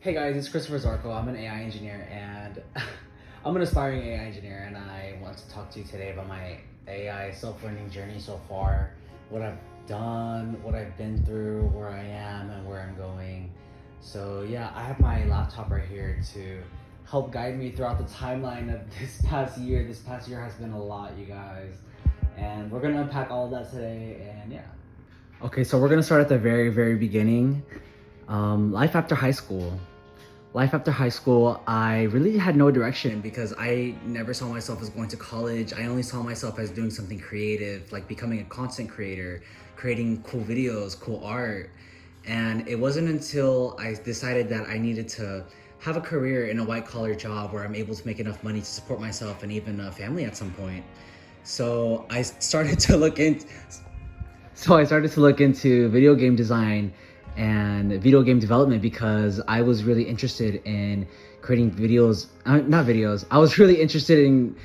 Hey guys, it's Christopher Zarko. I'm an AI engineer and I'm an aspiring AI engineer, and I want to talk to you today about my AI self-learning journey so far, what I've done, what I've been through, where I am and where I'm going. So yeah, I have my laptop right here to help guide me throughout the timeline of this past year. This past year has been a lot, you guys. And we're gonna unpack all of that today, and yeah. Okay, so we're gonna start at the very beginning. Life after high school. Life after high school, I really had no direction because I never saw myself as going to college. I only saw myself as doing something creative, like becoming a content creator, creating cool videos, cool art. And it wasn't until I decided that I needed to have a career in a white collar job where I'm able to make enough money to support myself and even a family at some point. So I started to look into video game design and video game development because I was really interested in creating videos, not videos, I was really interested in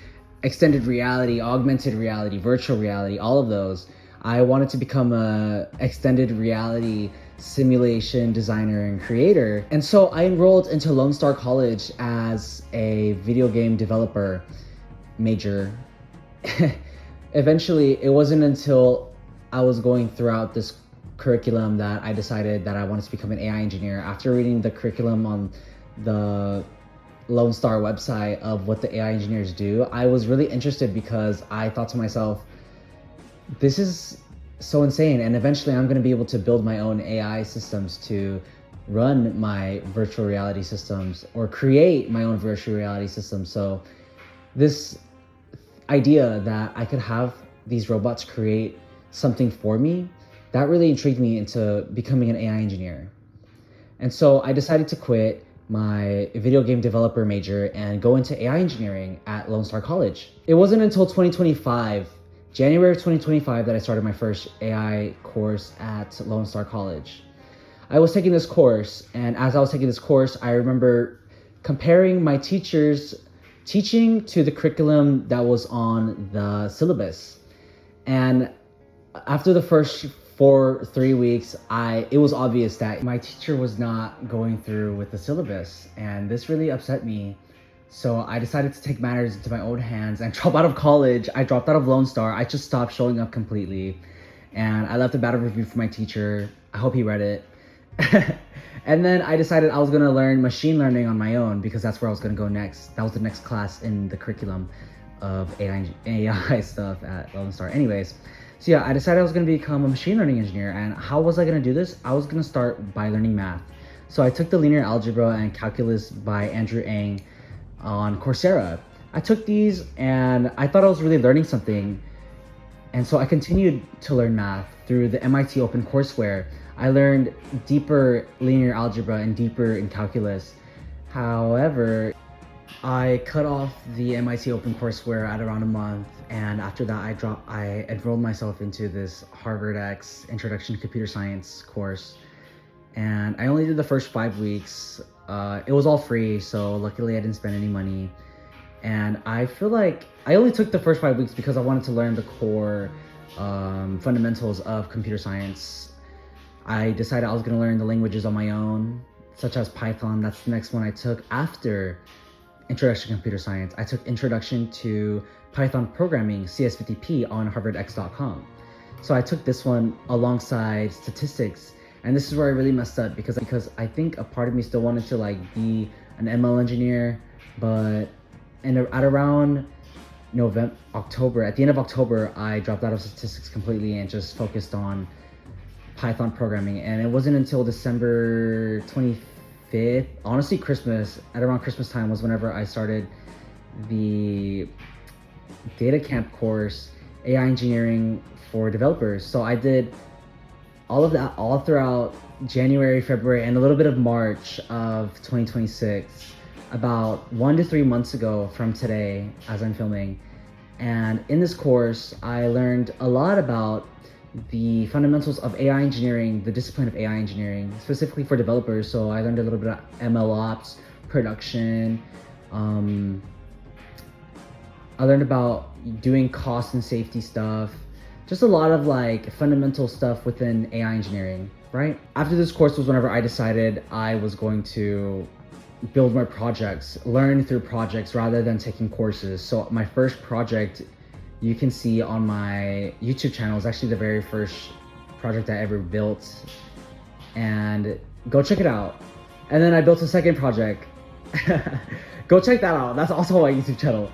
extended reality, augmented reality, virtual reality, all of those. I wanted to become a extended reality simulation designer and creator. And so I enrolled into Lone Star College as a video game developer major. Eventually, it wasn't until I was going throughout this curriculum that I decided that I wanted to become an AI engineer. After reading the curriculum on the Lone Star website of what the AI engineers do, I was really interested because I thought to myself, this is so insane, and eventually I'm going to be able to build my own AI systems to run my virtual reality systems or create my own virtual reality systems. So this idea that I could have these robots create something for me, that really intrigued me into becoming an AI engineer. And so I decided to quit my video game developer major and go into AI engineering at Lone Star College. It wasn't until 2025, January of 2025, that I started my first AI course at Lone Star College. I was taking this course, and as I was taking this course, I remember comparing my teacher's teaching to the curriculum that was on the syllabus. And after the first 3 weeks, it was obvious that my teacher was not going through with the syllabus, and this really upset me. So I decided to take matters into my own hands and drop out of college. I dropped out of Lone Star. I just stopped showing up completely, and I left a bad review for my teacher. I hope he read it. And then I decided I was gonna learn machine learning on my own because that's where I was gonna go next. That was the next class in the curriculum of AI stuff at Lone Star. Anyways, so yeah, I decided I was going to become a machine learning engineer. And how was I going to do this? I was going to start by learning math. So I took the linear algebra and calculus by Andrew Ng on Coursera. I took these and I thought I was really learning something. And so I continued to learn math through the MIT OpenCourseWare. I learned deeper linear algebra and deeper in calculus. However, I cut off the MIT OpenCourseWare at around a month, and after that I enrolled myself into this Harvard X Introduction to Computer Science course, and I only did the first 5 weeks. It was all free, so luckily I didn't spend any money, and I feel like I only took the first 5 weeks because I wanted to learn the core fundamentals of computer science. I decided I was going to learn the languages on my own, such as Python. That's the next one I took after Introduction to Computer Science. I took Introduction to Python Programming, CS50P, on harvardx.com. So I took this one alongside statistics, and this is where I really messed up because I think a part of me still wanted to be an ML engineer, but at around October, at the end of October, I dropped out of statistics completely and just focused on Python programming. And it wasn't until December 25th, honestly at around Christmas time, was whenever I started the data camp course, AI engineering for developers. So I did all of that all throughout January, February, and a little bit of March of 2026, about 1 to 3 months ago from today as I'm filming. And in this course, I learned a lot about the fundamentals of AI engineering, the discipline of AI engineering, specifically for developers. So I learned a little bit of ML ops, production. I learned about doing cost and safety stuff, just a lot of fundamental stuff within AI engineering. right? After this course was whenever I decided I was going to build my projects, learn through projects rather than taking courses. So my first project you can see on my YouTube channel is actually the very first project I ever built, and go check it out. And then I built a second project. Go check that out. That's also on my YouTube channel.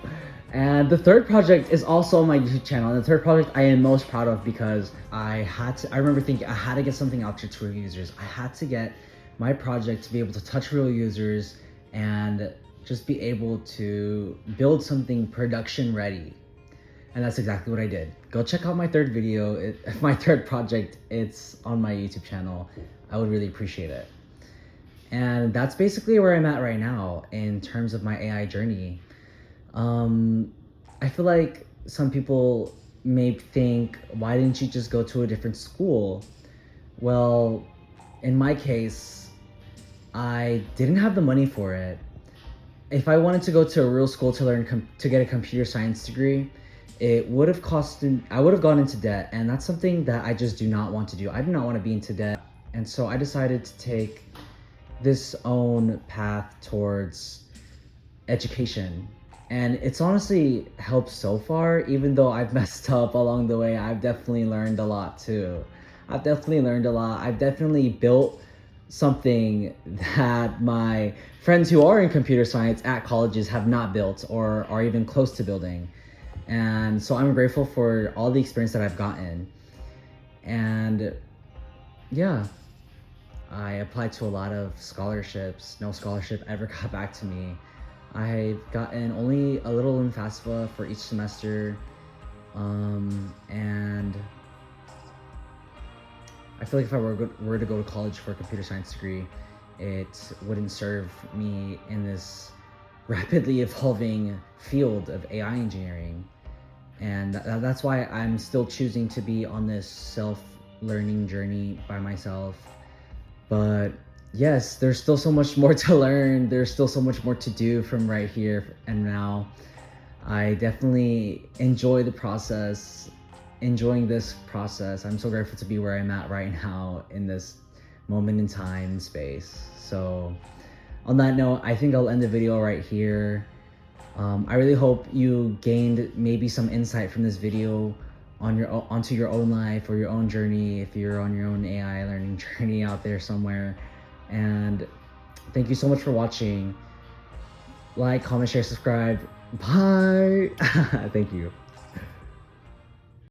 And the third project is also on my YouTube channel. And the third project I am most proud of because I remember thinking I had to get something out to real users. I had to get my project to be able to touch real users and just be able to build something production ready. And that's exactly what I did. Go check out my third video, my third project. It's on my YouTube channel. I would really appreciate it. And that's basically where I'm at right now in terms of my AI journey. I feel like some people may think, why didn't you just go to a different school? Well, in my case, I didn't have the money for it. If I wanted to go to a real school to get a computer science degree, it would have I would have gone into debt, and that's something that I just do not want to do. I do not want to be into debt. And so I decided to take this own path towards education. And it's honestly helped so far, even though I've messed up along the way. I've definitely learned a lot too. I've definitely built something that my friends who are in computer science at colleges have not built or are even close to building. And so I'm grateful for all the experience that I've gotten. And yeah, I applied to a lot of scholarships. No scholarship ever got back to me. I've gotten only a little in FAFSA for each semester, and I feel like if I were to go to college for a computer science degree, it wouldn't serve me in this rapidly evolving field of AI engineering. And that's why I'm still choosing to be on this self-learning journey by myself. But yes, there's still so much more to learn. There's still so much more to do from right here and now. I definitely enjoy the process, enjoying this process. I'm so grateful to be where I'm at right now in this moment in time and space. So on that note, I think I'll end the video right here. I really hope you gained maybe some insight from this video onto your own life or your own journey if you're on your own AI learning journey out there somewhere. And thank you so much for watching. Like, comment, share, subscribe. Bye. Thank you.